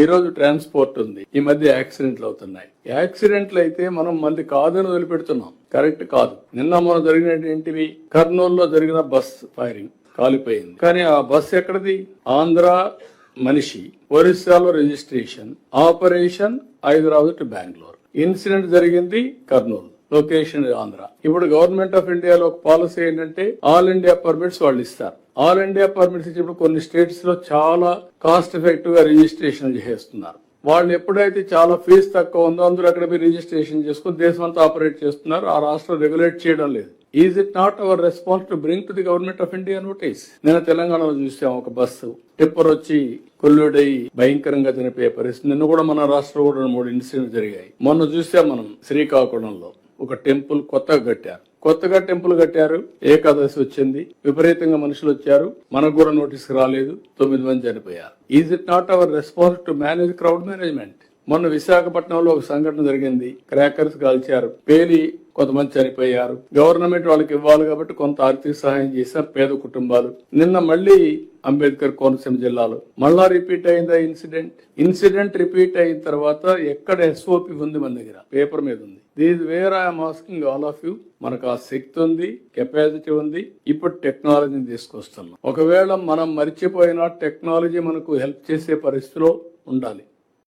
ఈ రోజు ట్రాన్స్పోర్ట్ ఉంది. ఈ మధ్య యాక్సిడెంట్లు అవుతున్నాయి. యాక్సిడెంట్లు అయితే మనం మళ్ళీ కాదని వదిలిపెడుతున్నాం. కరెక్ట్ కాదు. నిన్న మనం జరిగినటువంటివి కర్నూలులో జరిగిన బస్ ఫైరింగ్ కాలిపోయింది. కానీ ఆ బస్ ఎక్కడిది? ఆంధ్ర మనిషి, ఒరిస్సాలో registration, operation Hyderabad to Bengaluru. Incident జరిగింది కర్నూలు, లొకేషన్ ఆంధ్ర. ఇప్పుడు గవర్నమెంట్ ఆఫ్ ఇండియాలో ఒక పాలసీ ఏంటంటే ఆల్ ఇండియా పర్మిట్స్ వాళ్ళు ఇస్తారు. ఆల్ ఇండియా పర్మిట్స్ ఇచ్చినప్పుడు కొన్ని స్టేట్స్ లో చాలా కాస్ట్ ఎఫెక్టివ్ గా రిజిస్ట్రేషన్ చేస్తున్నారు. వాళ్ళు ఎప్పుడైతే చాలా ఫీజు తక్కువ ఉందో అందరూ అక్కడ మీరు రిజిస్ట్రేషన్ చేసుకుని దేశం అంతా ఆపరేట్ చేస్తున్నారు. ఆ రాష్ట్రం రెగ్యులేట్ చేయడం లేదు. Is it not our response to bring to the government of India notice? నేను తెలంగాణలో చూసాం, ఒక బస్సు టిప్పర్ వచ్చి కొల్లుడై భయంకరంగా చనిపోయే పరిస్థితి. నిన్న కూడా మన రాష్ట్రంలో కూడా 3 ఇన్సిడెంట్ జరిగాయి. మొన్న చూసాం మనం శ్రీకాకుళంలో ఒక టెంపుల్ కొత్తగా టెంపుల్ కట్టారు. ఏకాదశి వచ్చింది, విపరీతంగా మనుషులు వచ్చారు. మనకు కూడా నోటీస్ రాలేదు, 9 మంది చనిపోయారు. Is it not our response to manage crowd management? మొన్న విశాఖపట్నంలో ఒక సంఘటన జరిగింది. క్రాకర్స్ కాల్చారు, పేలి కొంతమంది చనిపోయారు. గవర్నమెంట్ వాళ్ళకి ఇవ్వాలి కాబట్టి కొంత ఆర్థిక సహాయం చేశారు పేద కుటుంబాలు. నిన్న మళ్ళీ అంబేద్కర్ కోనసీమ జిల్లాలో మళ్ళా రిపీట్ అయిందా ఇన్సిడెంట్ రిపీట్ అయిన తర్వాత ఎక్కడ ఎస్ఓపి ఉంది? మన దగ్గర పేపర్ మీద ఉంది. These where I'm asking all of you. మనకు ఆ శక్తి ఉంది, కెపాసిటీ ఉంది. ఇప్పుడు టెక్నాలజీని తీసుకొస్తున్నాం. ఒకవేళ మనం మర్చిపోయినా టెక్నాలజీ మనకు హెల్ప్ చేసే పరిస్థితిలో ఉండాలి.